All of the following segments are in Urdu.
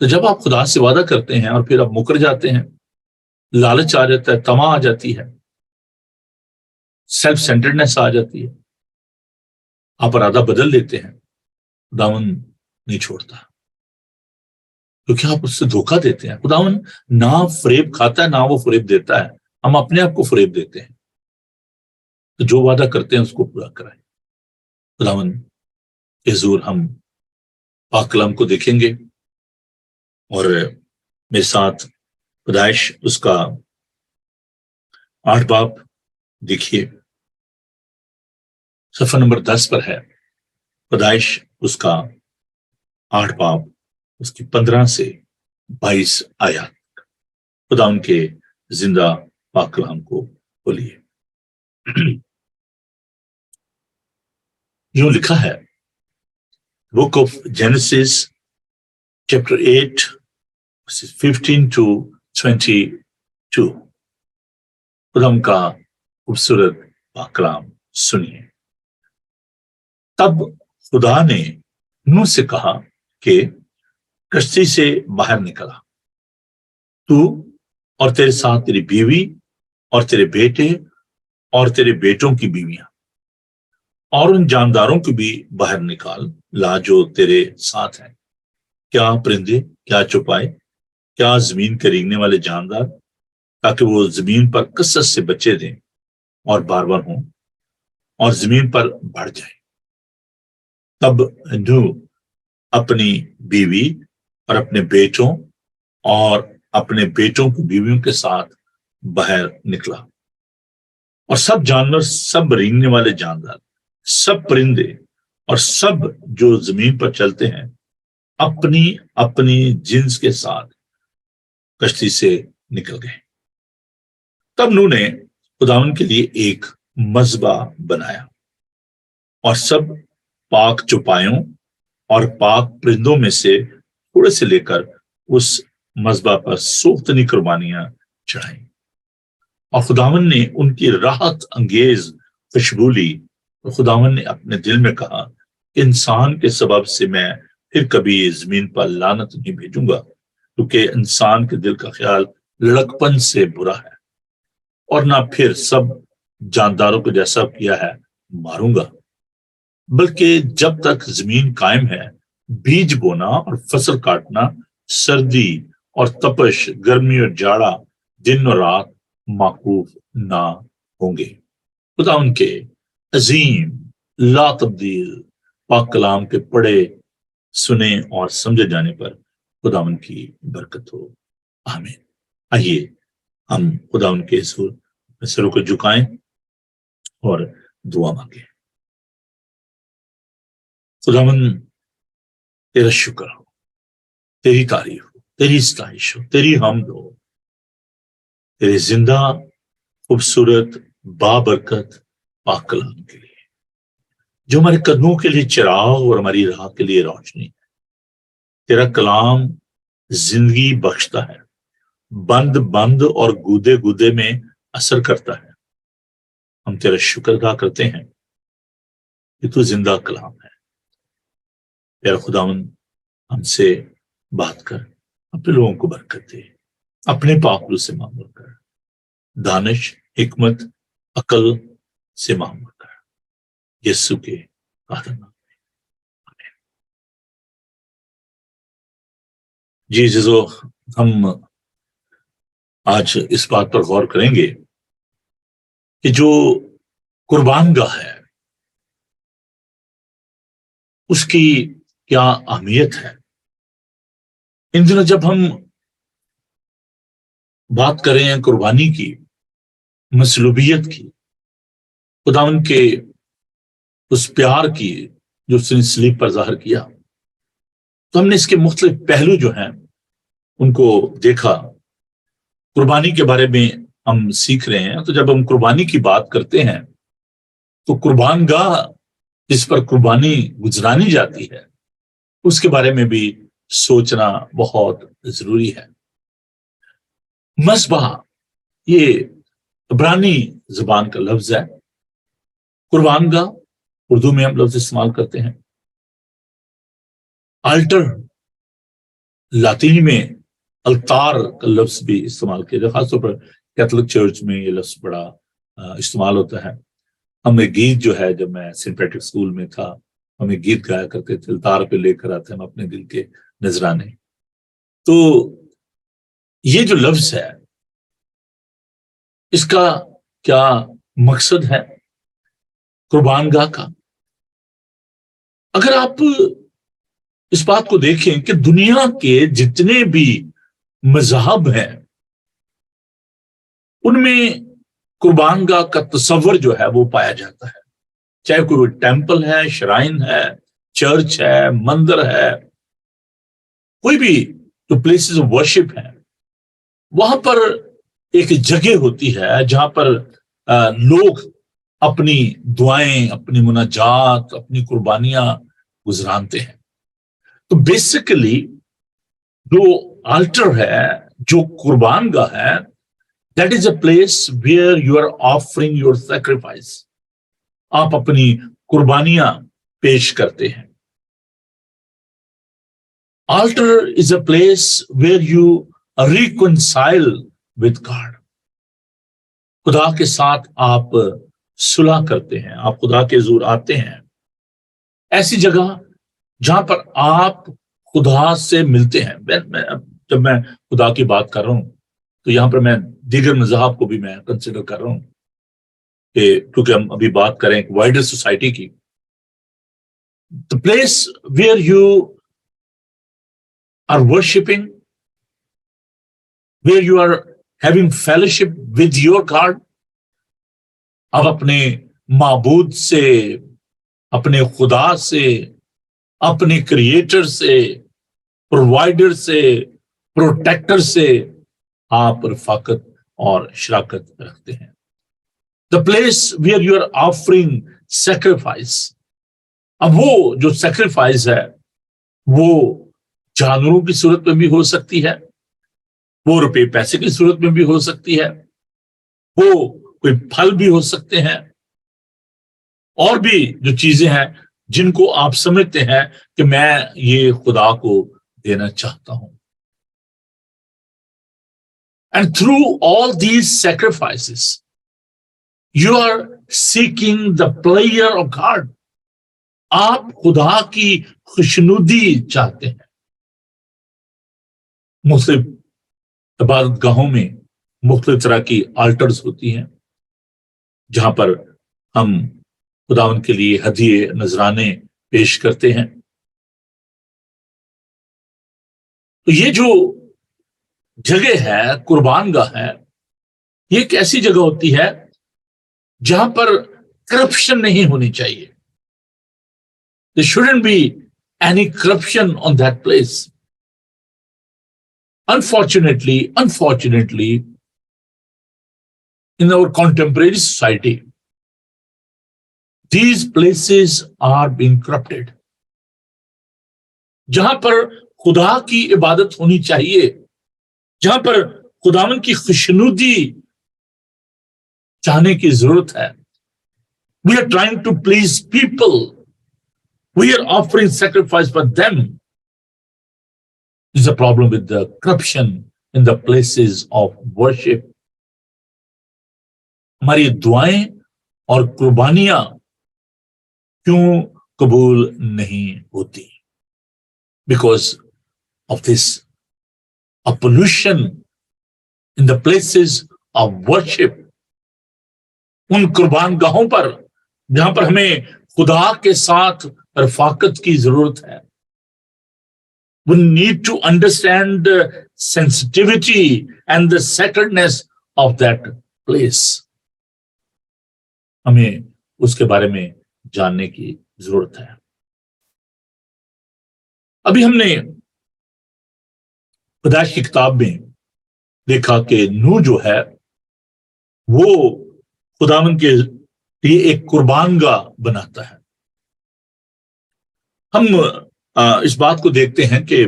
تو جب آپ خدا سے وعدہ کرتے ہیں اور پھر آپ مکر جاتے ہیں، لالچ آ جاتا ہے، تما آ جاتی ہے، سیلف سینٹرڈنیس آ جاتی ہے، آپ ارادہ بدل دیتے ہیں، خداون نہیں چھوڑتا، کیونکہ آپ اس سے دھوکہ دیتے ہیں۔ خداون نہ فریب کھاتا ہے، نہ وہ فریب دیتا ہے، ہم اپنے آپ کو فریب دیتے ہیں۔ تو جو وعدہ کرتے ہیں اس کو پورا کرائیں۔ خداون کے حضور ہم پاک کلام کو دیکھیں گے، اور میرے ساتھ پیدائش اس کا 8 باب دیکھیے، صفحہ نمبر 10 پر ہے۔ پیدائش اس کا 8 باب، اس کی 15 سے 22 آیات۔ خدا ان کے زندہ پاک کلام کو کھولیے۔ یوں لکھا ہے، book of Genesis chapter 8 15 to 22۔ خدا ان کا خوبصورت پاک کلام سنیے۔ تب خدا نے نوح سے کہا کہ کشتی سے باہر نکلا، تو اور تیرے ساتھ تیری بیوی اور تیرے بیٹے اور تیرے بیٹوں کی بیویاں، اور ان جانداروں کو بھی باہر نکال لا جو تیرے ساتھ ہیں، کیا پرندے، کیا چوپائے، کیا زمین کے رینگنے والے جاندار، تاکہ وہ زمین پر کثرت سے بچے دیں اور بار بار ہوں اور زمین پر بڑھ جائیں۔ تب نوح اپنی بیوی اور اپنے بیٹوں اور اپنے بیٹوں کی بیویوں کے ساتھ باہر نکلا، اور سب جانور، سب رینگنے والے جاندار، سب پرندے اور سب جو زمین پر چلتے ہیں اپنی اپنی جنس کے ساتھ کشتی سے نکل گئے۔ تب نوح نے خداوند کے لیے ایک مذبح بنایا، اور سب پاک چوپایوں اور پاک پرندوں میں سے تھوڑے سے لے کر اس مذبح پر سوختنی قربانیاں چڑھائیں، اور خداوند نے ان کی راحت انگیز خوشبو لی۔ اور خداوند نے اپنے دل میں کہا، انسان کے سبب سے میں پھر کبھی زمین پر لعنت نہیں بھیجوں گا، کیونکہ انسان کے دل کا خیال لڑکپن سے برا ہے، اور نہ پھر سب جانداروں کو جیسا کیا ہے ماروں گا، بلکہ جب تک زمین قائم ہے بیج بونا اور فصل کاٹنا، سردی اور تپش، گرمی اور جاڑا، دن اور رات موقوف نہ ہوں گے۔ خدا ان کے عظیم لا تبدیل پاک کلام کے پڑھے، سنے اور سمجھے جانے پر خدا ان کی برکت ہو، آمین۔ آئیے ہم خدا ان کے حضور سروں کو جھکائیں اور دعا مانگیں۔ خداوند تیرا شکر ہو، تیری تعریف ہو، تیری ستائش ہو، تیری حمد ہو، تیرے زندہ خوبصورت بابرکت پاک کلام کے لیے، جو ہمارے قدموں کے لیے چراغ اور ہماری راہ کے لیے روشنی ہے۔ تیرا کلام زندگی بخشتا ہے، بند بند اور گودے گودے میں اثر کرتا ہے۔ ہم تیرا شکر ادا کرتے ہیں کہ تو زندہ کلام ہے۔ تیرا خداوند ہم سے بات کر، اپنے لوگوں کو برکت دے، اپنے پاکلو سے معمور کر، دانش، حکمت، عقل سے معمور کر، یسوع کے قادر نام میں، آمین۔ جی عزیزو، ہم آج اس بات پر غور کریں گے کہ جو قربان گاہ ہے اس کی کیا اہمیت ہے۔ ان دنوں جب ہم بات کریں ہیں قربانی کی، مصلوبیت کی، خداوند کے اس پیار کی جو اس نے صلیب پر ظاہر کیا، تو ہم نے اس کے مختلف پہلو جو ہیں ان کو دیکھا۔ قربانی کے بارے میں ہم سیکھ رہے ہیں، تو جب ہم قربانی کی بات کرتے ہیں تو قربان گاہ جس پر قربانی گزرانی جاتی ہے اس کے بارے میں بھی سوچنا بہت ضروری ہے۔ مذبح یہ عبرانی زبان کا لفظ ہے۔ قربان گاہ اردو میں ہم لفظ استعمال کرتے ہیں۔ آلٹر لاطینی میں التار کا لفظ بھی استعمال کیا جاتا ہے، خاص طور پر کیتھولک چرچ میں یہ لفظ بڑا استعمال ہوتا ہے. ہمیں گیت جو ہے، جب میں سینٹ پیٹرک اسکول میں تھا، ہمیں گیت گایا کرتے تھے، التار پہ لے کر آتے ہم اپنے دل کے نذرانے. تو یہ جو لفظ ہے، اس کا کیا مقصد ہے قربان گاہ کا؟ اگر آپ اس بات کو دیکھیں کہ دنیا کے جتنے بھی مذہب ہیں ان میں قربان گاہ کا تصور جو ہے وہ پایا جاتا ہے، چاہے کوئی ٹیمپل ہے، شرائن ہے، چرچ ہے، مندر ہے، کوئی بھی جو پلیسز آف ورشپ ہیں، وہاں پر ایک جگہ ہوتی ہے جہاں پر لوگ اپنی دعائیں، اپنی مناجات، اپنی قربانیاں گزرانتے ہیں. تو بیسیکلی جو آلٹر ہے، جو قربان گاہ ہے، that is a place where you are offering your sacrifice. آپ اپنی قربانیاں پیش کرتے ہیں. Altar is a place where you reconcile with God. خدا کے ساتھ آپ صلح کرتے ہیں، آپ خدا کے حضور آتے ہیں. ایسی جگہ جہاں پر آپ خدا سے ملتے ہیں. جب میں خدا کی بات کر رہا ہوں تو یہاں پر میں دیگر مذاہب کو بھی میں کنسیڈر کر رہا ہوں، کہ کیونکہ ہم ابھی بات کریں ایک وائڈر سوسائٹی کی. The place where you are worshiping, where you are having fellowship with your God. اب اپنے معبود سے، اپنے خدا سے، اپنے کریٹر سے، پرووائڈر سے، پروٹیکٹر سے آپ رفاقت اور شراکت رکھتے ہیں. The place where you are offering sacrifice. اب وہ جو سیکریفائس ہے وہ جانوروں کی صورت میں بھی ہو سکتی ہے، وہ روپے پیسے کی صورت میں بھی ہو سکتی ہے، وہ کوئی پھل بھی ہو سکتے ہیں، اور بھی جو چیزیں ہیں جن کو آپ سمجھتے ہیں کہ میں یہ خدا کو دینا چاہتا ہوں. And through all these sacrifices, you are seeking the pleasure of God. آپ خدا کی خوشنودی چاہتے ہیں. مختلف عبادت گاہوں میں مختلف طرح کی آلٹرز ہوتی ہیں جہاں پر ہم خداوند کے لیے ہدیے نذرانے پیش کرتے ہیں. تو یہ جو جگہ ہے، قربان گاہ ہے، یہ ایک ایسی جگہ ہوتی ہے جہاں پر کرپشن نہیں ہونی چاہیے. There shouldn't be any corruption on that place. Unfortunately, in our contemporary society, these places are being corrupted. جہاں پر خدا کی عبادت ہونی چاہیے، جہاں پر خداوند کی خوشنودی چاہنے کی ضرورت ہے. We are trying to please people. We are offering sacrifice for them. There's a problem with the corruption in the places of worship. ہماری دعائیں اور قربانیاں کیوں قبول نہیں ہوتی؟ Because of this pollution in the places of worship. ان قربان گاہوں پر جہاں پر ہمیں خدا کے ساتھ رفاقت کی ضرورت ہے. We need to understand the sensitivity and the sacredness of that place. ہمیں اس کے بارے میں جاننے کی ضرورت ہے. ابھی ہم نے پیدائش کی کتاب میں دیکھا کہ نوح جو ہے وہ خداوند کے لیے ایک قربان گاہ بناتا ہے. ہم اس بات کو دیکھتے ہیں کہ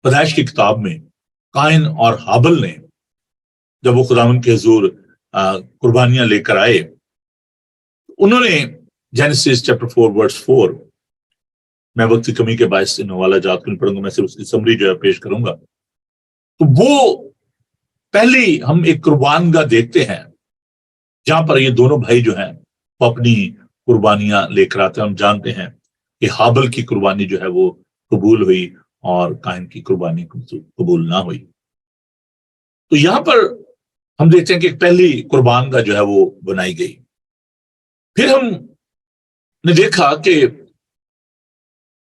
پیدائش کی کتاب میں قائن اور ہابل نے جب وہ خداوند کے حضور قربانیاں لے کر آئے، انہوں نے جینیسس چیپٹر 4 ورس 4 میں وقت کی کمی کے باعث ان حوالہ جات کو نہیں پڑھوں گا، میں صرف اس کی سمری جو ہے پیش کروں گا. تو وہ پہلی ہم ایک قربان گاہ دیکھتے ہیں جہاں پر یہ دونوں بھائی جو ہیں وہ اپنی قربانیاں لے کر آتے ہیں. ہم جانتے ہیں کہ حابل کی قربانی جو ہے وہ قبول ہوئی اور قائن کی قربانی قبول نہ ہوئی. تو یہاں پر ہم دیکھتے ہیں کہ ایک پہلی قربان گاہ جو ہے وہ بنائی گئی. پھر ہم نے دیکھا کہ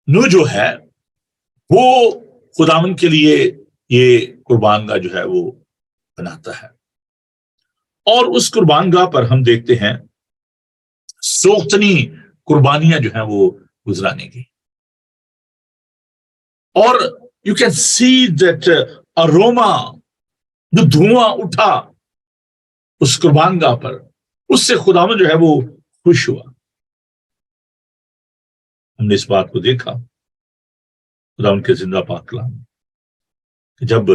نوح جو ہے وہ خداوند کے لیے یہ قربان گاہ جو ہے وہ بناتا ہے، اور اس قربان گاہ پر ہم دیکھتے ہیں سوختنی قربانیاں جو ہیں وہ گزرانے کی. اور you can see that aroma, جو دھواں اٹھا اس قربان گاہ پر، اس سے خداوند جو ہے وہ خوش ہوا. ہم نے اس بات کو دیکھا خداوند کے زندہ پاک کلام میں کہ جب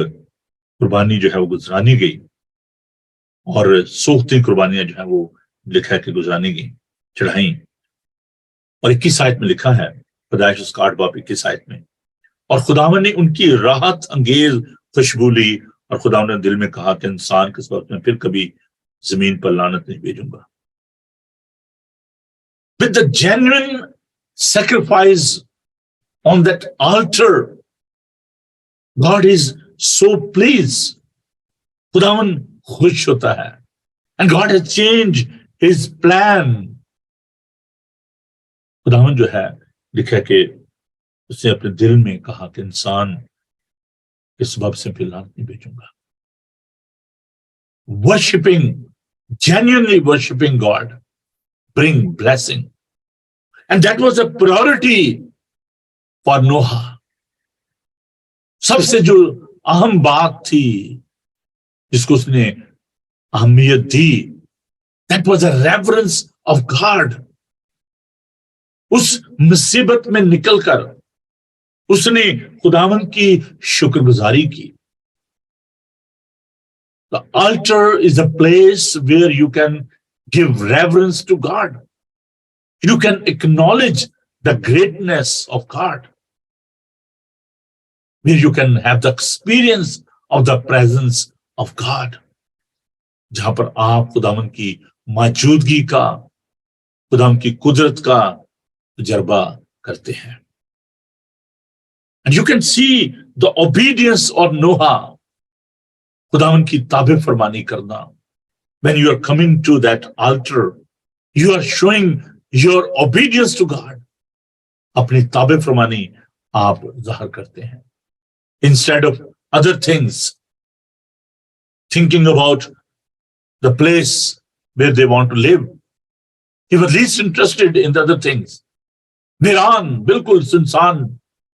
قربانی جو ہے وہ گزرانی گئی اور سوختی قربانیاں جو ہیں وہ لکھا ہے کہ گزرانی گئی، چڑھائیں. اور 21 آیت میں لکھا ہے، پیدائش اس کا 8 باب 21 آیت میں، اور خداوند نے ان کی راحت انگیز خوشبو لی، اور خداوند نے دل میں کہا کہ انسان کس وقت میں پھر کبھی زمین پر لعنت نہیں بھیجوں گا. With the genuine sacrifice on that altar, God is so pleased. خداوند خوش ہوتا ہے. And God has changed his plan. خداوند جو ہے لکھا کہ اس نے اپنے دل میں کہا کہ انسان اس سبب سے پھر لعنت نہیں بھیجوں گا. Worshipping, genuinely worshipping God bring blessing. And that was a priority for Noah. سب سے جو اہم بات تھی جس کو اس نے اہمیت دی، that was a reverence of God. اس مصیبت میں نکل کر اس نے خداوند کی شکر گزاری کی. The altar is a place where you can give reverence to God. You can acknowledge the greatness of God, where you can have the experience of the presence of God. جہاں پر آپ خداوند کی موجودگی کا، خداوند کی قدرت کا تجربہ کرتے ہیں. And you can see the obedience of Noah. خداوند کی تابع فرمانی کرنا. When you are coming to that altar, you are showing your obedience to God. اپنی تابع فرمانی آپ ظاہر کرتے ہیں. Instead of other things, thinking about the place where they want to live, he was least interested in the other things. ویران، بالکل سنسان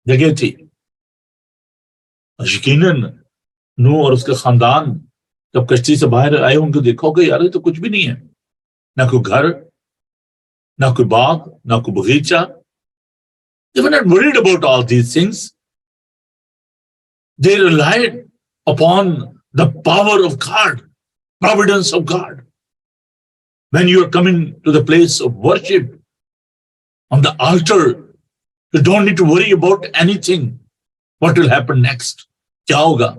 جگہ تھی. یقیناً نوح اور اس کے خاندان جب کشتی سے باہر آئے ہوں گے دیکھو گے یار یہ تو کچھ بھی نہیں ہے، نہ کوئی گھر، نہ کوئی باغ، نہ کوئی بغیچہ. They were not worried about all these things. They relied upon the power of God, providence of God. When you are coming to the place of worship, on the altar, you don't need to worry about anything. What will happen next? کیا ہوگا؟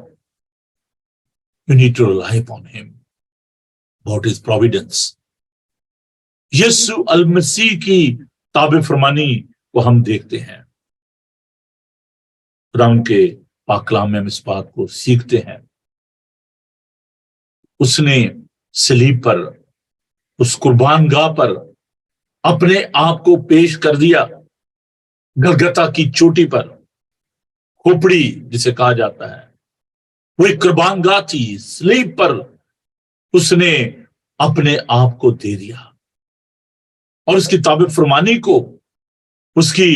You need to rely upon him, about his providence. یسوع المسیح کی تابع فرمانی کو ہم دیکھتے ہیں. خداوند کے پاک کلام میں ہم اس بات کو سیکھتے ہیں. اس نے صلیب پر، اس قربان گاہ پر اپنے آپ کو پیش کر دیا. گلگتا کی چوٹی پر، کھوپڑی جسے کہا جاتا ہے، وہ ایک قربان گاہ تھی. صلیب پر اس نے اپنے آپ کو دے دیا اور اس کی تابع فرمانی کو، اس کی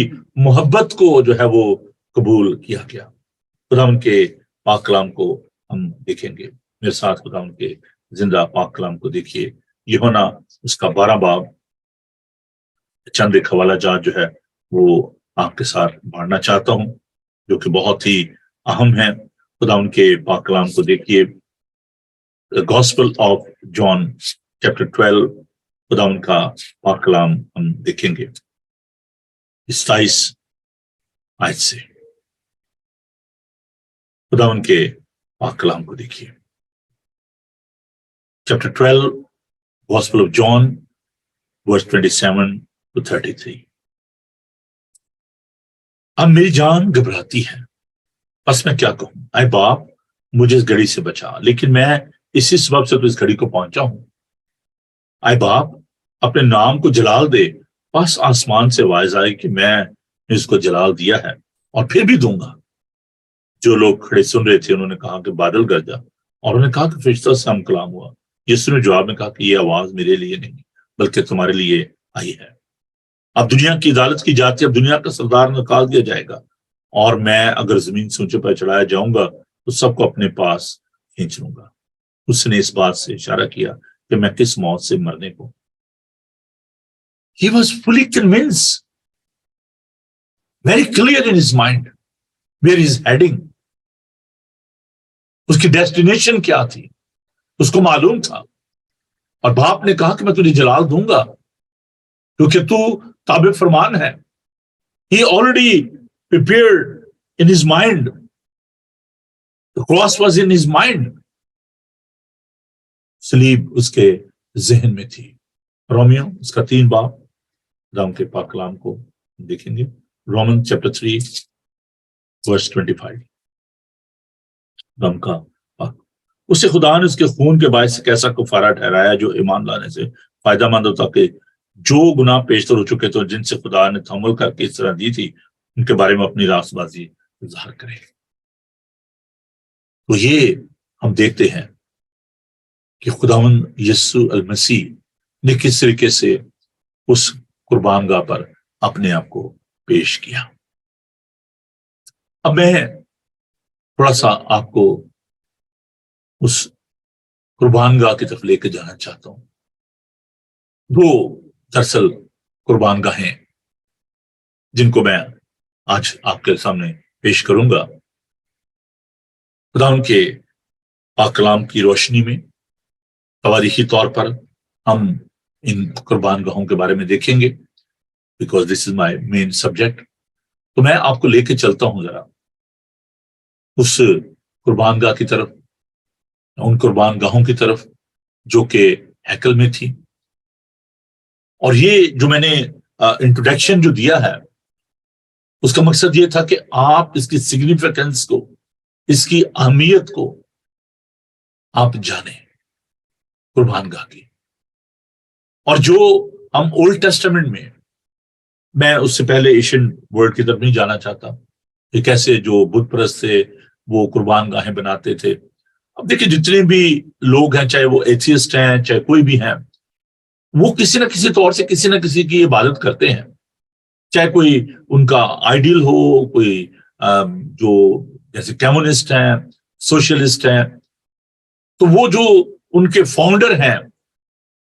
محبت کو جو ہے وہ قبول کیا گیا. خداوند کے پاک کلام کو ہم دیکھیں گے. میرے ساتھ خداوند کے زندہ پاک کلام کو دیکھیے. یوحنا اس کا 12 باب، چند ایک حوالہ جات جو ہے وہ آپ کے ساتھ بانٹنا چاہتا ہوں جو کہ بہت ہی اہم ہے. خداوند کے پاک کلام کو دیکھیے. گاسپل آف جان چیپٹر 12، خداوند کا پاک کلام ہم دیکھیں گے. 27 آج سے خدا ان کے پاک کلام کو دیکھیے. Chapter 12 gospel of John verse 27 to 33. اب میری جان گھبراتی ہے، بس میں کیا کہوں؟ اے باپ مجھے اس گھڑی سے بچا، لیکن میں اسی سبب سے تو اس گھڑی کو پہنچا ہوں. اے باپ اپنے نام کو جلال دے، بس آسمان سے آواز آئی کہ میں نے اس کو جلال دیا ہے اور پھر بھی دوں گا. جو لوگ کھڑے سن رہے تھے انہوں نے کہا کہ بادل گرجا، اور انہوں نے کہا کہ فرشتہ سے ہم کلام ہوا. یسوع نے جواب میں کہا کہ یہ آواز میرے لیے نہیں بلکہ تمہارے لیے آئی ہے. اب دنیا کی عدالت کی جاتی ہے، اب دنیا کا سردار نکال دیا جائے گا، اور میں اگر زمین سے اونچے پر چڑھایا جاؤں گا تو سب کو اپنے پاس کھینچ لوں گا. اس نے اس بات سے اشارہ کیا کہ میں کس موت سے مرنے کو. He was fully convinced, very clear in his mind where he is heading. اس کی ڈیسٹینیشن کیا تھی اس کو معلوم تھا، اور باپ نے کہا کہ میں تجھے جلال دوں گا کیونکہ تو تابع فرمان ہے. He already prepared in his mind. The cross was in his mind. صلیب اس کے ذہن میں تھی. رومیو اس کا 3 باب رام کے پاک کلام کو دیکھیں گے. رومن چیپٹر 3 ورس 25. رام کا پاک. اسے خدا نے اس کے خون کے باعث سے کیسا کفارہ ٹھہرایا جو ایمان لانے سے فائدہ مند ہوتا کہ جو گناہ پیشتر ہو چکے تو جن سے خدا نے تحمل کر کے اس طرح دی تھی ان کے بارے میں اپنی راست بازی ظاہر کرے. تو یہ ہم دیکھتے ہیں کہ خداوند یسوع المسیح نے کس طریقے سے اس قربان گاہ پر اپنے آپ کو پیش کیا. اب میں تھوڑا سا آپ کو اس قربان گاہ کی طرف لے کے جانا چاہتا ہوں. 2 دراصل قربان گاہیں جن کو میں آج آپ کے سامنے پیش کروں گا. خدا ان کے پاک کلام کی روشنی میں تواریخی طور پر ہم ان قربان گاہوں کے بارے میں دیکھیں گے because this is my main subject. تو میں آپ کو لے کے چلتا ہوں ذرا اس قربان گاہ کی طرف، ان قربان گاہوں کی طرف جو کہ ہیکل میں تھی. اور یہ جو میں نے انٹروڈکشن جو دیا ہے اس کا مقصد یہ تھا کہ آپ اس کی سگنیفیکنس کو، اس کی اہمیت کو آپ جانیں قربان گاہ کی. اور جو ہم اولڈ ٹیسٹمنٹ میں اس سے پہلے ایشین ورلڈ کی طرف نہیں جانا چاہتا کہ کیسے جو بت پرست تھے وہ قربان گاہیں بناتے تھے. اب دیکھیں جتنے بھی لوگ ہیں چاہے وہ ایتھیسٹ ہیں چاہے کوئی بھی ہیں، وہ کسی نہ کسی طور سے کسی نہ کسی کی عبادت کرتے ہیں. چاہے کوئی ان کا آئیڈیل ہو، کوئی جو جیسے کمیونسٹ ہیں، سوشلسٹ ہیں، تو وہ جو ان کے فاؤنڈر ہیں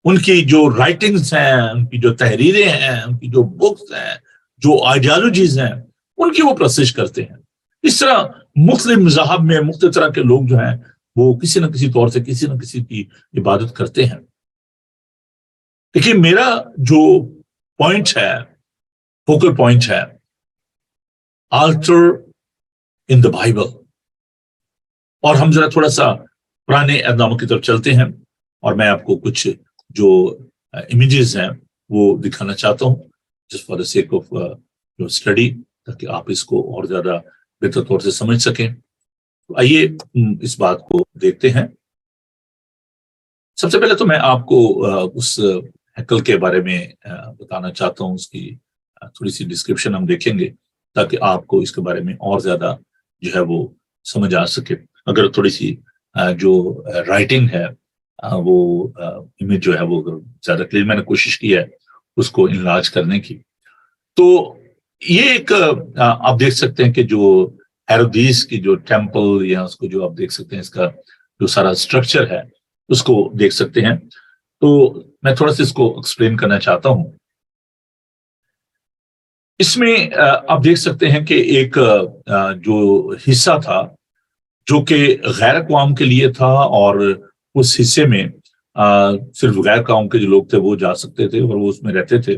ان کی جو رائٹنگز ہیں، ان کی جو تحریریں ہیں، ان کی جو بکس ہیں، جو آئیڈیالوجیز ہیں، ان کی وہ پرستش کرتے ہیں. اس طرح مختلف مذاہب میں مختلف طرح کے لوگ جو ہیں وہ کسی نہ کسی طور سے کسی نہ کسی کی عبادت کرتے ہیں. دیکھیے میرا جو پوائنٹ ہے، فوکل پوائنٹ ہے آلٹر ان دا بائبل. اور ہم ذرا تھوڑا سا پرانے عہد ناموں کی طرف چلتے ہیں اور میں آپ کو کچھ جو امیجز ہیں وہ دکھانا چاہتا ہوں جس for the sake of study, تاکہ آپ اس کو اور زیادہ بہتر طور سے سمجھ سکیں. تو آئیے اس بات کو دیکھتے ہیں. سب سے پہلے تو میں آپ کو اس ہیکل کے بارے میں بتانا چاہتا ہوں. اس کی تھوڑی سی ڈسکرپشن ہم دیکھیں گے تاکہ آپ کو اس کے بارے میں اور زیادہ جو ہے وہ سمجھ آ سکے. اگر تھوڑی سی جو رائٹنگ ہے وہ امیج جو ہے وہ زیادہ کلیئر، میں نے کوشش کی ہے اس کو انلارج کرنے کی. تو یہ ایک آپ دیکھ سکتے ہیں کہ جو ہیرودیس کی جو ٹیمپل یا اس کو جو آپ دیکھ سکتے ہیں اس کا جو سارا اسٹرکچر ہے اس کو دیکھ سکتے ہیں. تو میں تھوڑا سا اس کو ایکسپلین کرنا چاہتا ہوں. اس میں آپ دیکھ سکتے ہیں کہ ایک جو حصہ تھا جو کہ غیر اقوام کے لیے تھا، اور اس حصے میں صرف غیر قوم کے جو لوگ تھے وہ جا سکتے تھے اور وہ اس میں رہتے تھے،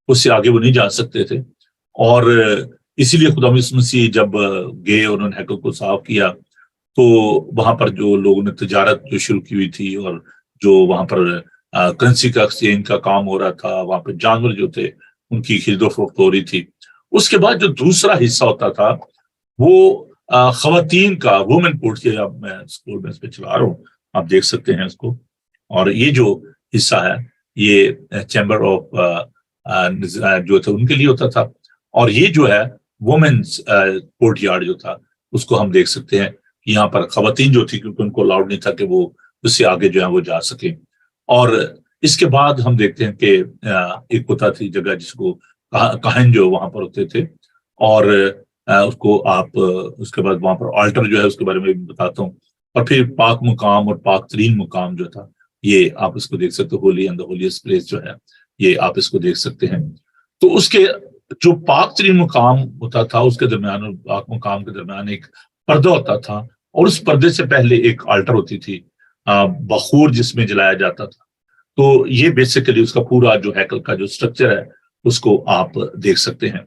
اس سے آگے وہ نہیں جا سکتے تھے. اور اسی لیے خدا یسوع مسیح جب گئے اور انہوں نے ہیکل کو صاف کیا تو وہاں پر جو لوگوں نے تجارت جو شروع کی ہوئی تھی اور جو وہاں پر کرنسی کا ایکسچینج کا کام ہو رہا تھا، وہاں پہ جانور جو تھے ان کی خرید و فروخت ہو رہی تھی. اس کے بعد جو دوسرا حصہ ہوتا تھا وہ خواتین کا وومن پورٹ کے، اب میں اسکول میں اس پہ چلا رہا ہوں، آپ دیکھ سکتے ہیں اس کو. اور یہ جو حصہ ہے یہ چیمبر آف جو تھا ان کے لیے ہوتا تھا. اور یہ جو ہے وومنس کورٹ یارڈ جو تھا اس کو ہم دیکھ سکتے ہیں. یہاں پر خواتین جو تھی کیونکہ ان کو الاؤڈ نہیں تھا کہ وہ اس سے آگے جو ہے وہ جا سکیں. اور اس کے بعد ہم دیکھتے ہیں کہ ایک ہوتا تھی جگہ جس کو کاہن جو وہاں پر ہوتے تھے، اور اس کو آپ اس کے بعد وہاں پر آلٹر جو ہے اس کے بارے میں بھی بتاتا ہوں. اور پھر پاک مقام اور پاک ترین مقام جو تھا یہ آپ اس کو دیکھ سکتے، holy and the holiest place جو ہے یہ آپ اس کو دیکھ سکتے ہیں. تو اس کے جو پاک ترین مقام ہوتا تھا اس کے درمیان اور پاک مقام کے درمیان ایک پردہ ہوتا تھا، اور اس پردے سے پہلے ایک آلٹر ہوتی تھی بخور جس میں جلایا جاتا تھا. تو یہ بیسیکلی اس کا پورا جو ہیکل کا جو سٹرکچر ہے اس کو آپ دیکھ سکتے ہیں.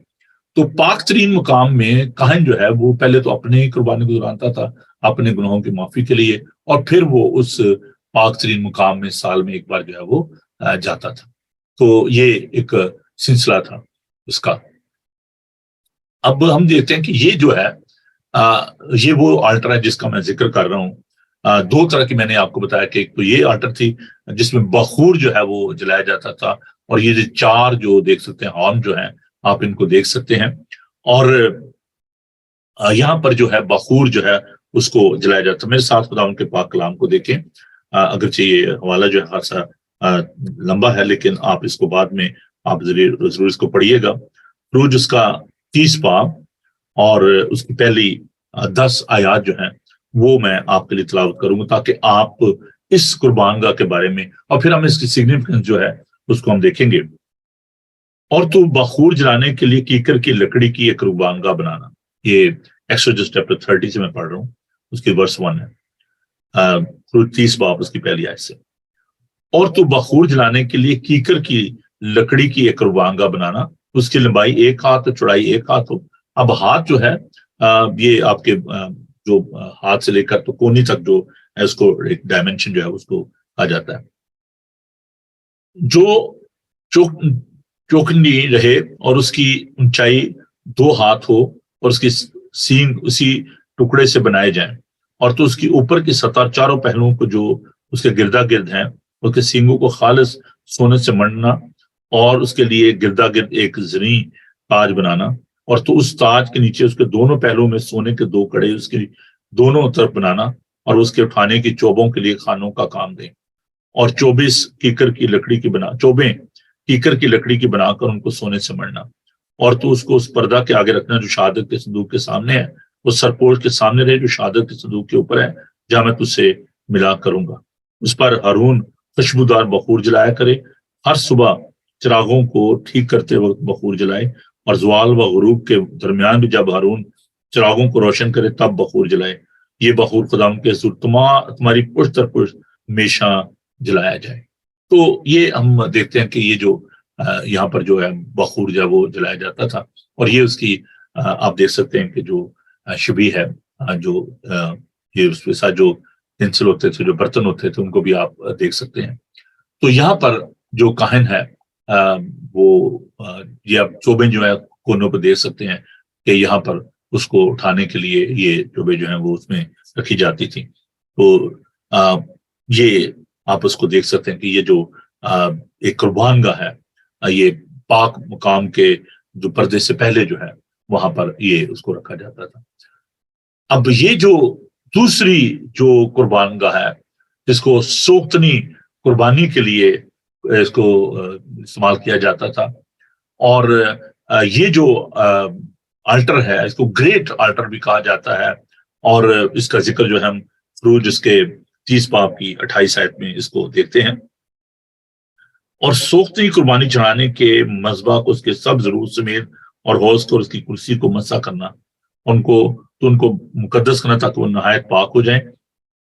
تو پاک ترین مقام میں کاہن جو ہے وہ پہلے تو اپنے ہی قربانی گزرانتا تھا اپنے گناہوں کی معافی کے لیے، اور پھر وہ اس پاک ترین مقام میں سال میں ایک بار جو ہے وہ جاتا تھا. تو یہ ایک سلسلہ تھا اس کا. اب ہم دیکھتے ہیں کہ یہ جو ہے یہ وہ آلٹر ہے جس کا میں ذکر کر رہا ہوں. دو طرح کی میں نے آپ کو بتایا کہ ایک تو یہ آلٹر تھی جس میں بخور جو ہے وہ جلایا جاتا تھا، اور یہ جو چار جو دیکھ سکتے ہیں ہارن جو ہیں آپ ان کو دیکھ سکتے ہیں. اور یہاں پر جو ہے بخور جو ہے اس کو جلایا جاتا ہے. میرے ساتھ خدا ان کے پاک کلام کو دیکھیں، اگرچہ یہ حوالہ جو ہے خاصا لمبا ہے لیکن آپ اس کو بعد میں آپ ضرور اس کو پڑھیے گا. روز اس کا 30 باب اور اس کی پہلی 10 آیات جو ہیں وہ میں آپ کے لیے تلاوت کروں گا تاکہ آپ اس قربان گاہ کے بارے میں اور پھر ہم اس کی سگنیفیکنس جو ہے اس کو ہم دیکھیں گے. اور تو بخور جلانے کے لیے کیکر کی لکڑی کی ایک قربان گاہ بنانا. یہ ایکسوڈس چیپٹر 30 سے میں پڑھ رہا ہوں، اس کی ورس 1 ہے، 30 باب اس کی پہلی آیت سے. اور تو بخور جلانے کے لیے کیکر کی لکڑی کی ایک قربان گاہ بنانا، اس کی لمبائی 1 ہاتھ اور چوڑائی 1 ہاتھ ہو. اب ہاتھ جو ہے یہ آپ کے جو ہاتھ سے لے کر تو کونی تک جو ہے اس کو ایک ڈائمنشن جو ہے اس کو آ جاتا ہے. جو چوکنی رہے اور اس کی اونچائی 2 ہاتھ ہو، اور اس کی سینگ اسی ٹکڑے سے بنائے جائیں. اور تو اس کی اوپر کی سطح چاروں پہلوؤں کو جو اس کے گردا گرد ہیں اس کے سینگوں کو خالص سونے سے مڑنا، اور اس کے لیے گردا گرد ایک زرعی تاج بنانا. اور تو اس تاج کے نیچے اس کے دونوں پہلوؤں میں سونے کے 2 کڑے اس کی دونوں طرف بنانا، اور اس کے اٹھانے کی چوبوں کے لیے خانوں کا کام دیں. اور 24 کیکر کی لکڑی کی چوبیں کیکر کی لکڑی کی بنا کر ان کو سونے سے مڑنا. اور تو اس کو اس پردہ کے آگے رکھنا جو شہادت کے صندوق کے سامنے ہے، وہ سرپوش کے سامنے رہے جو شہادت کے صندوق کے اوپر ہے جہاں میں تجھ سے ملا کروں گا. اس پر ہارون خوشبودار بخور جلایا کرے، ہر صبح چراغوں کو ٹھیک کرتے وقت بخور جلائے، اور زوال و غروب کے درمیان بھی جب ہارون چراغوں کو روشن کرے تب بخور جلائے. یہ بخور خدا کے حضور تمہاری پشت در پشت ہمیشہ جلایا جائے. تو یہ ہم دیکھتے ہیں کہ یہ جو یہاں پر جو ہے بخور جو ہے وہ جلایا جاتا تھا. اور یہ اس کی آپ دیکھ سکتے ہیں کہ جو شبیہ ہے، جو یہ اس کے ساتھ جو تنسل ہوتے تھے، جو برتن ہوتے تھے، ان کو بھی آپ دیکھ سکتے ہیں. تو یہاں پر جو کاہن ہے وہ یہ آپ چوبیں جو ہے کونوں پہ دیکھ سکتے ہیں کہ یہاں پر اس کو اٹھانے کے لیے یہ چوبیں جو ہیں وہ اس میں رکھی جاتی تھی. تو یہ آپ اس کو دیکھ سکتے ہیں کہ یہ جو ایک قربان گاہ ہے یہ پاک مقام کے جو پردے سے پہلے جو ہے وہاں پر یہ اس کو رکھا جاتا تھا. اب یہ جو دوسری جو قربان گاہ ہے جس کو سوختنی قربانی کے لیے اس کو استعمال کیا جاتا تھا، اور یہ جو آلٹر ہے اس کو گریٹ آلٹر بھی کہا جاتا ہے. اور اس کا ذکر جو ہے ہم روز اس کے 30 باب کی 28 آیت میں اس کو دیکھتے ہیں. اور سوختنی قربانی چڑھانے کے مذبح کو اس کے سب ضرور سمیت اور حوض کو اور اس کی کرسی کو مسح کرنا، ان کو مقدس کرنا تاکہ وہ نہایت پاک ہو جائیں،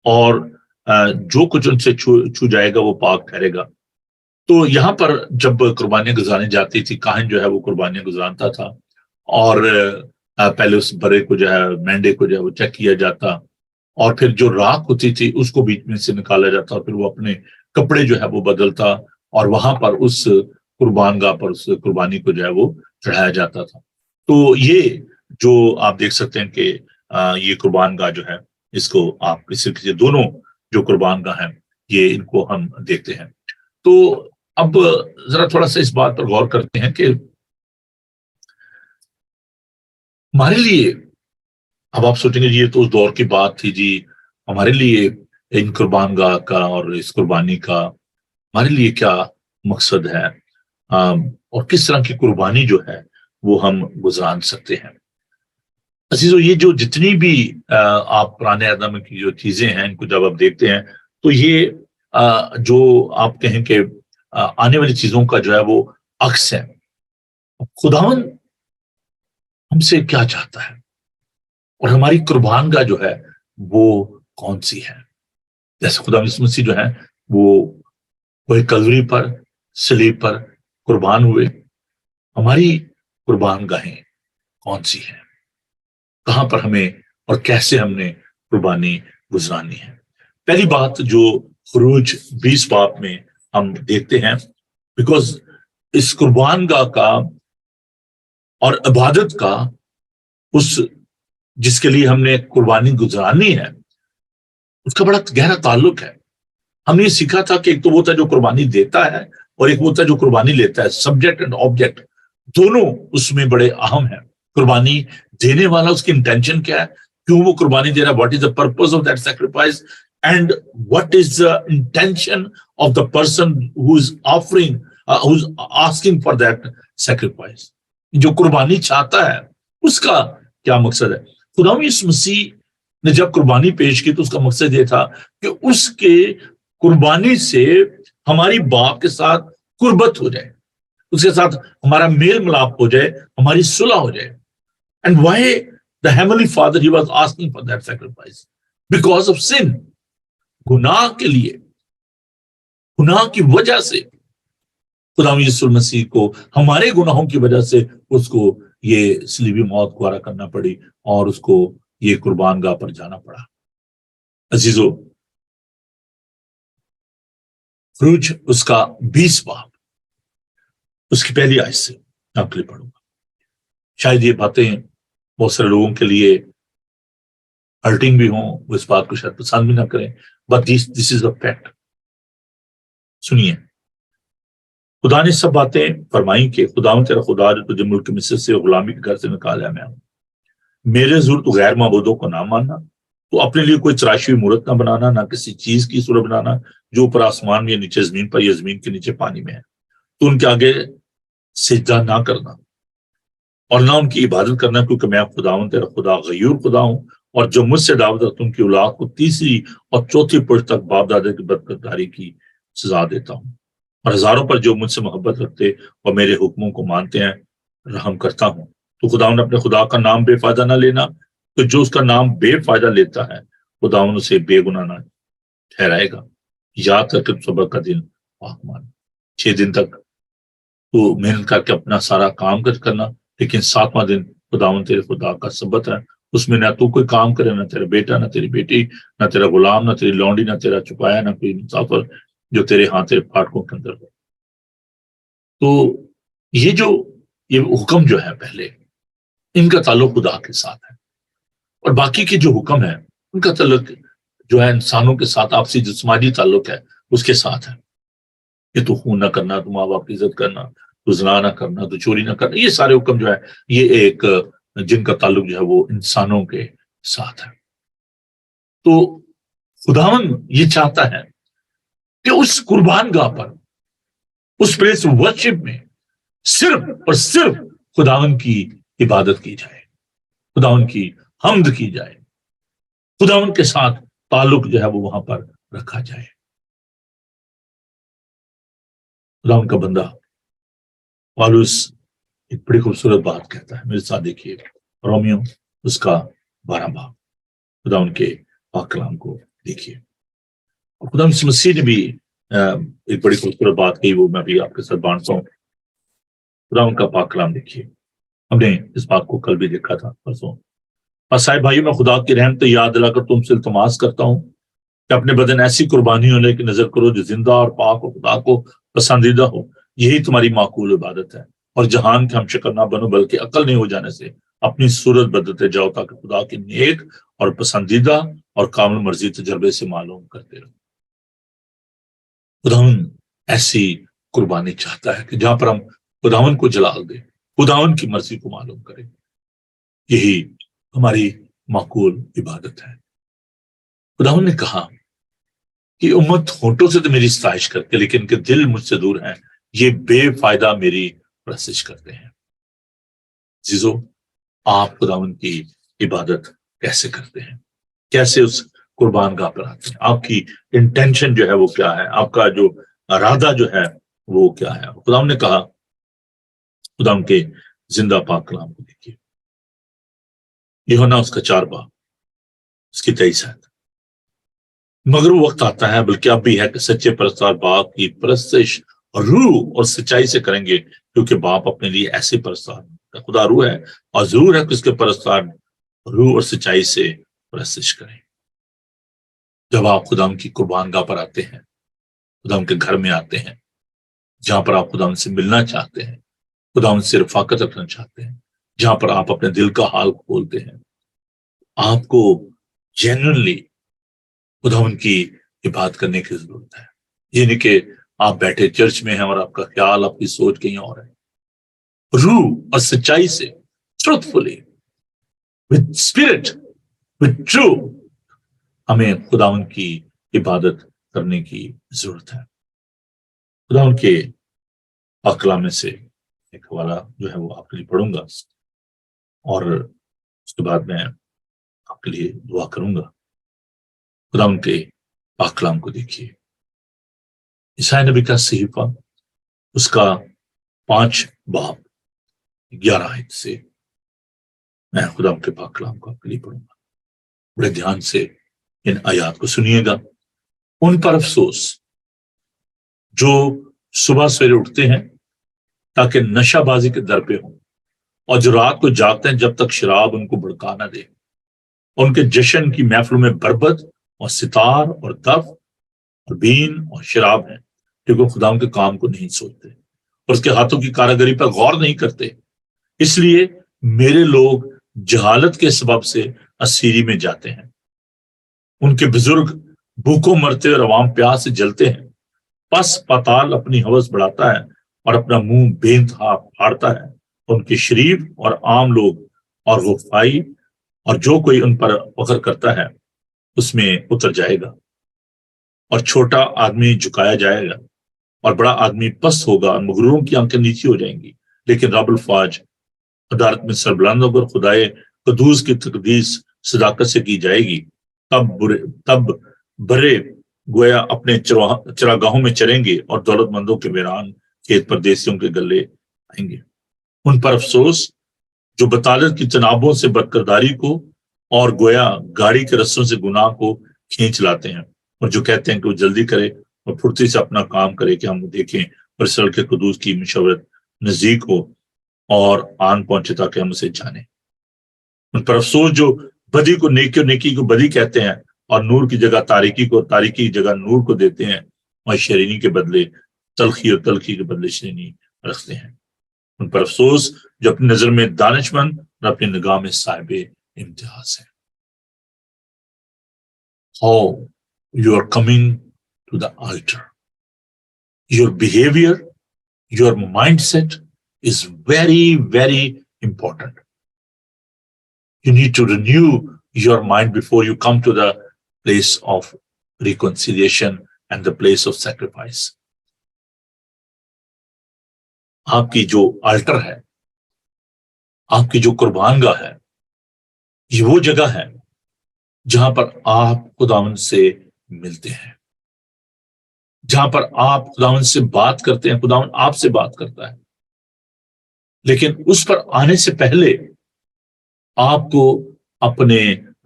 اور جو کچھ ان سے چھو جائے گا وہ پاک ٹھہرے گا. تو یہاں پر جب قربانیاں گزارنے جاتی تھی، کاہن جو ہے وہ قربانیاں گزارتا تھا، اور پہلے اس برے کو جو ہے مینڈے کو جو ہے وہ چیک کیا جاتا، اور پھر جو راکھ ہوتی تھی اس کو بیچ میں سے نکالا جاتا، اور پھر وہ اپنے کپڑے جو ہے وہ بدلتا، اور وہاں پر اس قربان گاہ پر اس قربانی کو جو ہے وہ چڑھایا جاتا تھا۔ تو یہ جو آپ دیکھ سکتے ہیں کہ یہ قربان گاہ جو ہے، اس کو آپ کسی دونوں جو قربان گاہ ہیں یہ ان کو ہم دیکھتے ہیں۔ تو اب ذرا تھوڑا سا اس بات پر غور کرتے ہیں کہ ہمارے لیے، اب آپ سوچیں گے جی یہ تو اس دور کی بات تھی جی، ہمارے لیے ان قربان گاہ کا اور اس قربانی کا ہمارے لیے کیا مقصد ہے، اور کس طرح کی قربانی جو ہے وہ ہم گزران سکتے ہیں۔ عزیزو، یہ جو جتنی بھی آپ پرانے عہد کی جو چیزیں ہیں ان کو جب آپ دیکھتے ہیں تو یہ جو آپ کہیں کہ آنے والی چیزوں کا جو ہے وہ عکس ہے۔ خداوند ہم سے کیا چاہتا ہے اور ہماری قربان گاہ جو ہے وہ کون سی ہے؟ جیسے خدا یسوع مسیح جو ہے وہ کلوری پر، صلیب پر قربان ہوئے، ہماری قربان گاہیں کون سی ہیں؟ کہاں پر ہمیں اور کیسے ہم نے قربانی گزرانی ہے؟ پہلی بات جو خروج 20 باب میں ہم دیکھتے ہیں، بیکاز اس قربان گاہ کا اور عبادت کا، اس جس کے لیے ہم نے قربانی گزرانی ہے، اس کا بڑا گہرا تعلق ہے۔ ہم نے یہ سیکھا تھا کہ ایک تو وہ تھا جو قربانی دیتا ہے، اور ایک وہ تھا جو قربانی لیتا ہے۔ سبجیکٹ اینڈ آبجیکٹ دونوں اس میں بڑے اہم ہیں۔ قربانی دینے والا، اس کی انٹینشن کیا ہے، کیوں وہ قربانی دے رہا ہے، what is the purpose of that sacrifice, and what is the intention of the person who is offering, who is asking for that sacrifice. جو قربانی چاہتا ہے اس کا کیا مقصد ہے؟ خدا یسوع مسیح نے جب قربانی پیش کی تو اس کا مقصد یہ تھا کہ اس کے قربانی سے ہماری باپ کے ساتھ قربت ہو جائے، اس کے ساتھ ہمارا میل ملاپ ہو جائے، ہماری صلح ہو جائے۔ And why the heavenly father he was asking for that sacrifice? Because of sin, گناہ کے لیے، گناہ کی وجہ سے خدا یسوع مسیح کو ہمارے گناہوں کی وجہ سے اس کو یہ صلیبی موت گوارا کرنا پڑی، اور اس کو یہ قربان گاہ پر جانا پڑا۔ عزیزو، خروج اس کا 20 باب، اس کی پہلی آیت سے آپ کے لیے پڑھوں گا۔ شاید یہ باتیں بہت سارے لوگوں کے لیے ہرٹنگ بھی ہوں، وہ اس بات کو شاید پسند بھی نہ کریں، but this is a fact. سنیے، خدا نے سب باتیں فرمائی کہ خداوند تیرا خدا جو تجھے ملک مصر سے غلامی کے گھر سے نکالا میں ہوں۔ میرے ضرور تو غیر معبودوں کو نہ ماننا، تو اپنے لیے کوئی تراشی ہوئی مورت نہ بنانا، نہ کسی چیز کی صورت بنانا جو اوپر آسمان میں یا نیچے زمین پر یا زمین کے نیچے پانی میں ہے، تو ان کے آگے سجدہ نہ کرنا اور نہ ان کی عبادت کرنا، کیونکہ میں خداوند تیرا خدا غیور خدا ہوں، اور جو مجھ سے دعوت رکھتا ان کی اولاد کو تیسری اور چوتھی پشت تک باپ دادے کی بدکرداری کی سزا دیتا ہوں، اور ہزاروں پر جو مجھ سے محبت رکھتے اور میرے حکموں کو مانتے ہیں رحم کرتا ہوں۔ تو خداوند اپنے خدا کا نام بے فائدہ نہ لینا، تو جو اس کا نام بے فائدہ لیتا ہے خداوند اسے بے گناہ نہ ٹھہرائے گا۔ یاد کر کے صبح کا دن پاک مان۔ 6 دن تک تو محنت کر کے اپنا سارا کام کرنا، لیکن 7واں دن خداوند تیرے خدا کا سبت ہے، اس میں نہ تو کوئی کام کرے، نہ تیرا بیٹا، نہ تیری بیٹی، نہ تیرا غلام، نہ تیری لونڈی، نہ تیرا چپایا، نہ کوئی مسافر جو تیرے ہاں تیرے پھاٹکوں کے اندر ہو۔ تو یہ حکم جو ہے پہلے، ان کا تعلق خدا کے ساتھ ہے، اور باقی کے جو حکم ہے ان کا تعلق جو ہے انسانوں کے ساتھ، آپسی جو سماجی تعلق ہے اس کے ساتھ ہے۔ کہ تو خون نہ کرنا، تو ماں باپ کی عزت کرنا، تو زنا نہ کرنا، تو چوری نہ کرنا، یہ سارے حکم جو ہے یہ ایک جن کا تعلق جو ہے وہ انسانوں کے ساتھ ہے۔ تو خداوند یہ چاہتا ہے کہ اس قربان گاہ پر، اس پلیس ورشپ میں صرف اور صرف خداوند کی عبادت کی جائے، خداوند کی حمد کی جائے، خداوند کے ساتھ تعلق جو ہے وہ وہاں پر رکھا جائے۔ خداوند کا بندہ پالوس ایک بڑی خوبصورت بات کہتا ہے، میرے ساتھ دیکھیے، رومیو اس کا 12 باب، خداوند کے پاک کلام کو دیکھیے۔ اور خداوند مسیح نے بھی ایک بڑی خوبصورت بات کہی، وہ میں بھی آپ کے ساتھ بانٹتا ہوں۔ خداوند کا پاک کلام دیکھیے، ہم نے اس بات کو کل بھی دیکھا تھا پرسوں. بس صاحب بھائی، میں خدا کی رحمت یاد دلا کر تم سے التماس کرتا ہوں کہ اپنے بدن ایسی قربانی ہونے کی نظر کرو جو زندہ اور پاک اور خدا کو پسندیدہ ہو. یہی تمہاری معقول عبادت ہے. اور جہان کے ہم شکر نہ بنو بلکہ عقل نہیں ہو جانے سے اپنی صورت بدلتے جاؤ تاکہ خدا کی نیک اور پسندیدہ اور کامل مرضی تجربے سے معلوم کرتے رہو. خداوند ایسی قربانی چاہتا ہے کہ جہاں پر ہم خداوند کو جلال دیں، خداوند کی مرضی کو معلوم کریں. یہی ہماری معقول عبادت ہے. خداوند نے کہا کہ امت ہونٹوں سے تو میری ستائش کرتے لیکن کہ دل مجھ سے دور ہیں، یہ بے فائدہ میری پرستش کرتے ہیں. عزیزو، آپ خداوند کی عبادت کیسے کرتے ہیں؟ کیسے اس قربان گاہ پر آتے ہیں؟ آپ کی انٹینشن جو ہے وہ کیا ہے؟ آپ کا جو ارادہ جو ہے وہ کیا ہے؟ خداوند نے کہا، خداوند کے زندہ پاک کلام کو دیکھیے، یوحنا اس کا 4 باب اس کی 23 آیت. مگر وہ وقت آتا ہے، بلکہ اب بھی ہے، کہ سچے پرستار باپ کی پرستش روح اور سچائی سے کریں گے، کیونکہ باپ اپنے لیے ایسے پرستار، خدا روح ہے اور ضرور ہے کہ اس کے پرستار روح اور سچائی سے پرستش کریں. جب آپ خدا کی قربان گاہ پر آتے ہیں، خدا کے گھر میں آتے ہیں، جہاں پر آپ خدا سے ملنا چاہتے ہیں، خدا سے رفاقت رکھنا چاہتے ہیں، جہاں پر آپ اپنے دل کا حال کھولتے ہیں، آپ کو جینوئنلی خدا ان کی عبادت کرنے کی ضرورت ہے. یہ نہیں کہ آپ بیٹھے چرچ میں ہیں اور آپ کا خیال، آپ کی سوچ کہیں اور ہے. روح اور سچائی سے، ٹروتفلی، with spirit, with true، ہمیں خداوند کی عبادت کرنے کی ضرورت ہے. خداوند کے پاک کلام میں سے ایک حوالہ جو ہے وہ آپ کے لیے پڑھوں گا اور اس کے بعد میں آپ کے لیے دعا کروں گا. خداوند کے پاک کلام کو دیکھیے، عیسائی نبی کا صحیفہ اس کا 5 باب 11 آیت سے میں خدا کے پاک کلام کو آپ کے لیے پڑھوں گا. بڑے دھیان سے ان آیات کو سنیے گا. ان پر افسوس جو صبح سویرے اٹھتے ہیں تاکہ نشہ بازی کے در پہ ہوں، اور جو رات کو جاگتے ہیں جب تک شراب ان کو بھڑکا نہ دے. ان کے جشن کی محفلوں میں بربد اور ستار اور دف اور بین اور شراب ہیں، کیونکہ خدا ان کے کام کو نہیں سوچتے اور اس کے ہاتھوں کی کاراگری پر غور نہیں کرتے. اس لیے میرے لوگ جہالت کے سبب سے اسیری میں جاتے ہیں. ان کے بزرگ بھوکوں مرتے اور عوام پیاس سے جلتے ہیں. پس پاتال اپنی ہوس بڑھاتا ہے اور اپنا منہ بے انتہا پھاڑتا ہے. ان کے شریف اور عام لوگ اور غفائی اور جو کوئی ان پر فخر کرتا ہے اس میں اتر جائے گا، اور چھوٹا آدمی جھکایا جائے گا اور بڑا آدمی پست ہوگا، اور مغروروں کی آنکھیں نیچی ہو جائیں گی. لیکن رب الفاظ عدالت میں سربلند ہوگر خدائے قدوس کی تقدیس صداقت سے کی جائے گی. تب برے گویا اپنے چراگاہوں میں چریں گے اور دولت مندوں کے ویران کھیت پردیسیوں کے گلے آئیں گے. ان پر افسوس جو بطالت کی تنابوں سے بدکرداری کو اور گویا گاڑی کے رسوں سے گناہ کو کھینچ لاتے ہیں، اور جو کہتے ہیں کہ وہ جلدی کرے اور پھرتی سے اپنا کام کرے کہ ہم دیکھیں اور سڑک کے قدوس کی مشورت نزدیک ہو اور آن پہنچے تاکہ ہم اسے جانیں. ان پر افسوس جو بدی کو نیکی اور نیکی کو بدی کہتے ہیں اور نور کی جگہ تاریکی کو، تاریکی کی جگہ نور کو دیتے ہیں، اور شرینی کے بدلے تلخی اور تلخی کے بدلے شرینی رکھتے ہیں. ان پر افسوس جو اپنی نظر میں دانش مند اور اپنی نگاہ میں صاحب امتیاز ہیں. How you are coming to the altar. Your behavior, your mindset is very, very important. You need to renew your mind before you come to the place of reconciliation and the place of sacrifice. آپ کی جو آلٹر ہے، آپ کی جو قربان گاہ ہے، یہ وہ جگہ ہے جہاں پر آپ خداوند سے ملتے ہیں، جہاں پر آپ خداوند سے بات کرتے ہیں. خداوند آپ سے بات کرتا ہے، لیکن اس پر آنے سے پہلے آپ کو اپنے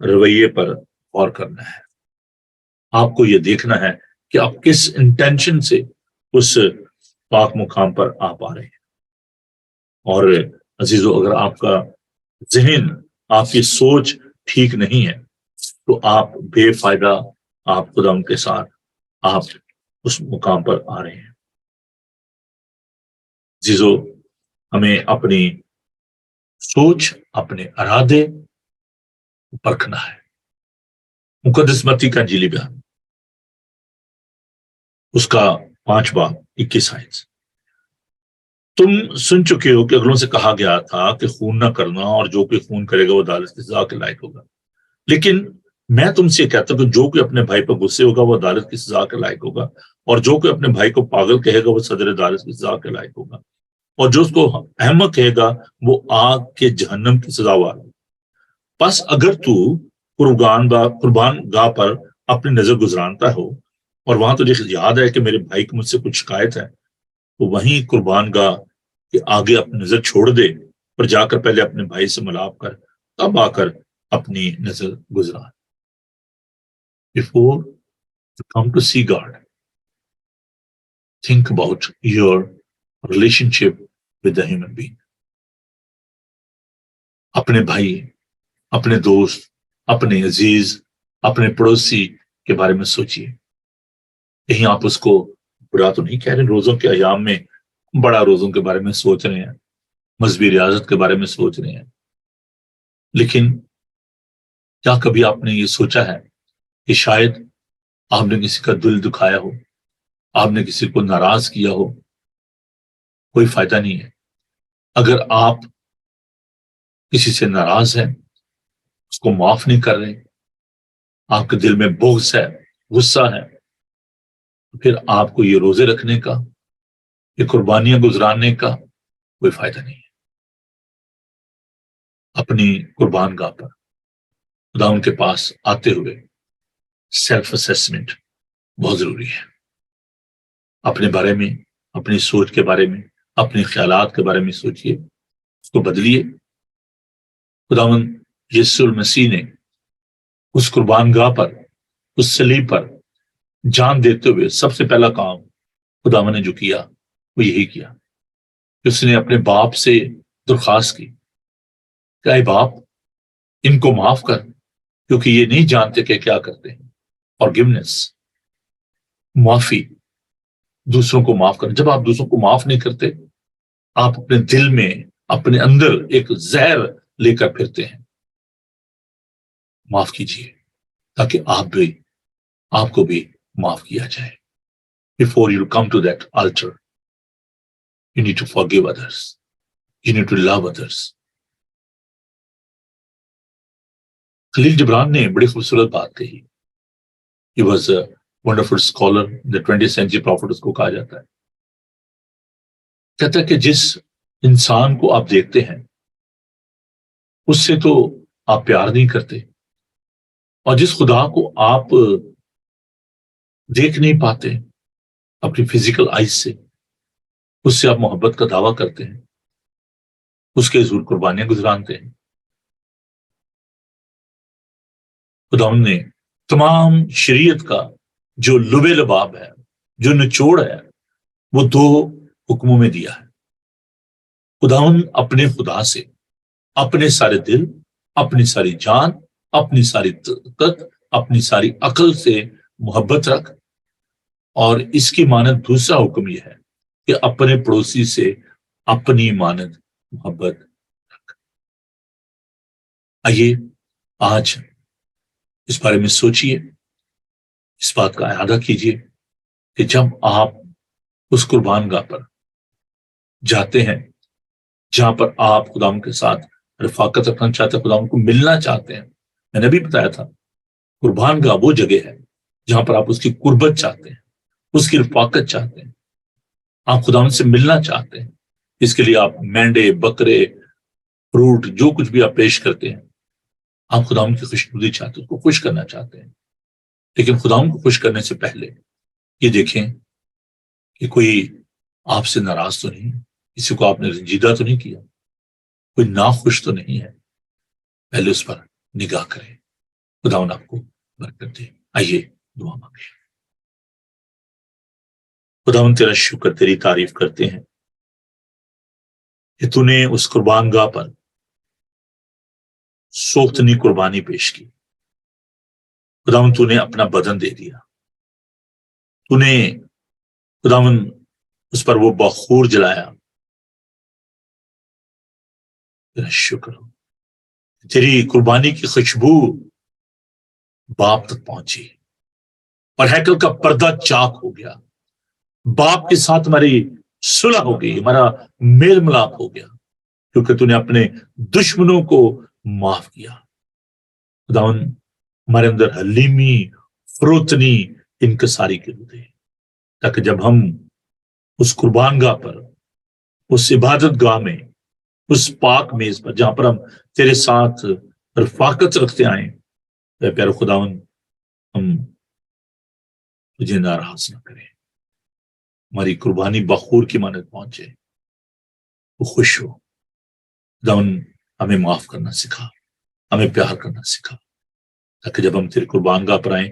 رویے پر غور کرنا ہے. آپ کو یہ دیکھنا ہے کہ آپ کس انٹینشن سے اس پاک مقام پر آپ آ رہے ہیں. اور عزیزو، اگر آپ کا ذہن، آپ کی سوچ ٹھیک نہیں ہے تو آپ بے فائدہ، آپ خدا ان کے ساتھ آپ اس مقام پر آ رہے ہیں۔ عزیزو، ہمیں اپنی سوچ، اپنے ارادے پرکھنا ہے۔ مقدس متی کا انجیلی بیان، اس کا 5 باب 21 آیت، تم سن چکے ہو کہ اگلوں سے کہا گیا تھا کہ خون نہ کرنا، اور جو کوئی خون کرے گا وہ عدالت کی سزا کے لائق ہوگا۔ لیکن میں تم سے کہتا ہوں کہ جو کوئی اپنے بھائی پر غصے ہوگا وہ عدالت کی سزا کے لائق ہوگا، اور جو کوئی اپنے بھائی کو پاگل کہے گا وہ صدر عدالت کی سزا کے لائق ہوگا، اور جو اس کو احمق کہے گا وہ آگ کے جہنم کی سزا وار ہوگا۔ پس اگر تو قربان گاہ پر اپنی نظر گزرانتا ہو اور وہاں تجھے یاد ہے کہ میرے بھائی کو مجھ سے کچھ شکایت ہے، تو وہیں قربان گاہ کے آگے اپنی نظر چھوڑ دے اور جا کر پہلے اپنے بھائی سے ملاپ کر، تب آ کر اپنی نظر گزران۔ Before you come to see God, think about your relationship with the human being. اپنے بھائی، اپنے دوست، اپنے عزیز، اپنے پڑوسی کے بارے میں سوچیے۔ کہیں آپ اس کو برا تو نہیں کہہ رہے؟ روزوں کے ایام میں بڑا روزوں کے بارے میں سوچ رہے ہیں، مذہبی ریاضت کے بارے میں سوچ رہے ہیں، لیکن کیا کبھی آپ نے یہ سوچا ہے کہ شاید آپ نے کسی کا دل دکھایا ہو، آپ نے کسی کو ناراض کیا ہو؟ کوئی فائدہ نہیں ہے۔ اگر آپ کسی سے ناراض ہیں، اس کو معاف نہیں کر رہے، آپ کے دل میں بغض ہے، غصہ ہے، پھر آپ کو یہ روزے رکھنے کا، یہ قربانیاں گزرانے کا کوئی فائدہ نہیں ہے۔ اپنی قربان گاہ پر خدا ان کے پاس آتے ہوئے سیلف اسیسمنٹ بہت ضروری ہے۔ اپنے بارے میں، اپنی سوچ کے بارے میں، اپنے خیالات کے بارے میں سوچئے، اس کو بدلیے۔ خداوند یسوع المسیح نے اس قربان گاہ پر، اس صلیب پر جان دیتے ہوئے سب سے پہلا کام خداوند نے جو کیا وہ یہی کیا کہ اس نے اپنے باپ سے درخواست کی کہ اے باپ، ان کو معاف کر، کیونکہ یہ نہیں جانتے کہ کیا کرتے ہیں۔ فارگیونیس، معافی، دوسروں کو معاف کرنا۔ جب آپ دوسروں کو معاف نہیں کرتے، آپ اپنے دل میں، اپنے اندر ایک زہر لے کر پھرتے ہیں۔ معاف کیجیے تاکہ آپ کو بھی معاف کیا جائے۔ Before you come to that altar, you need to forgive others. You need to love others. خلیل جبران نے بڑی خوبصورت بات کہی۔ He was a wonderful scholar. The 20th century prophet اس کو کہا جاتا ہے۔ کہتا ہے کہ جس انسان کو آپ دیکھتے ہیں اس سے تو آپ پیار نہیں کرتے، اور جس خدا کو آپ دیکھ نہیں پاتے اپنی فزیکل آئیز سے، اس سے آپ محبت کا دعویٰ کرتے ہیں، اس کے حضور قربانیاں گزرانتے ہیں۔ خداوند نے تمام شریعت کا جو لبے لباب ہے، جو نچوڑ ہے، وہ 2 حکموں میں دیا ہے۔ خداوند اپنے خدا سے اپنے سارے دل، اپنی ساری جان، اپنی ساری طاقت، اپنی ساری عقل سے محبت رکھ، اور اس کی مانند دوسرا حکم یہ ہے کہ اپنے پڑوسی سے اپنی مانند محبت رکھ۔ آئیے آج اس بارے میں سوچئے، اس بات کا اعادہ کیجئے کہ جب آپ اس قربان گاہ پر جاتے ہیں جہاں پر آپ خدا کے ساتھ رفاقت رکھنا چاہتے ہیں، خدا کو ملنا چاہتے ہیں، میں نے بھی بتایا تھا قربان گاہ وہ جگہ ہے جہاں پر آپ اس کی قربت چاہتے ہیں، اس کی رفاقت چاہتے ہیں، آپ خدا سے ملنا چاہتے ہیں۔ اس کے لیے آپ مینڈے، بکرے، فروٹ، جو کچھ بھی آپ پیش کرتے ہیں، آپ خدا کی خوشنودی چاہتے ہیں، اس کو خوش کرنا چاہتے ہیں۔ لیکن خدا کو خوش کرنے سے پہلے یہ دیکھیں کہ کوئی آپ سے ناراض تو نہیں، کسی کو آپ نے رنجیدہ تو نہیں کیا، کوئی ناخوش تو نہیں ہے۔ پہلے اس پر نگاہ کریں۔ خداوند آپ کو برکت دے۔ آئیے دعا مانگیں۔ خداوند تیرا شکر، تیری تعریف کرتے ہیں کہ تو نے اس قربان گاہ پر سوختنی قربانی پیش کی. خداوند تو نے اپنا بدن دے دیا. تو نے خداوند اس پر وہ بخور جلایا. تیرا شکر ہو. تیری قربانی کی خوشبو باپ تک پہنچی اور ہیکل کا پردہ چاک ہو گیا. باپ کے ساتھ ہماری صلح ہو گئی, ہمارا میل ملاپ ہو گیا, کیونکہ تو نے اپنے دشمنوں کو معاف کیا. خداوند ہمارے اندر حلیمی, فروتنی, انکساری کے روح دے, تاکہ جب ہم اس قربان گاہ پر, اس عبادت گاہ میں, اس پاک میز پر جہاں پر ہم تیرے ساتھ رفاقت رکھتے آئیں, اے پیارے خداوند, ہم تجھے ناراض نہ کریں. ہماری قربانی بخور کی مانند پہنچے, وہ خوش ہو. خداوند ہمیں معاف کرنا سکھا, ہمیں پیار کرنا سکھا, تاکہ جب ہم تیری قربان گاہ پر آئیں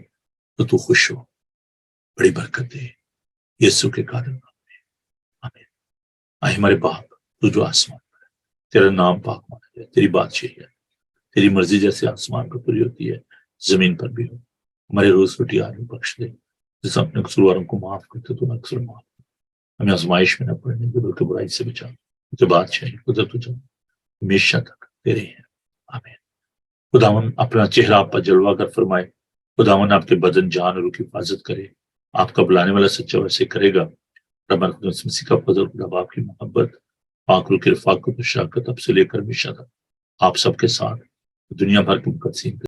تو خوش ہو, بڑی برکت دے. یسوع کے قادر نام میں آمین. آئے ہمارے باپ تو جو آسمان پر ہے, تیرا نام پاک مانا جائے, تیری بادشاہی ہے, تیری مرضی جیسے آسمان پر پوری ہوتی ہے زمین پر بھی ہو. ہمارے روز روٹی آج ہمیں بخش دے, جیسے اپنے قصورواروں کو معاف کرتے تو اکثر معاف کر. ہمیں آزمائش میں نہ پڑنے دے, بلکہ برائی سے بچا. جو بادشاہی قدرت و جلال ہمیشہ تک تیرے ہیں. آمین. خداوند اپنا چہرہ آپ پر جلوہ گر فرمائے. خداوند آپ کے بدن جان اور روح کی حفاظت کرے. آپ کا بلانے والا سچا ویسے کرے گا. رب القدس مسیح کا فضل, خدا باپ کی محبت, پاک روح کی رفاقت و شراکت اب سے لے کر ہمیشہ تک آپ سب کے ساتھ دنیا بھر کے مقدسین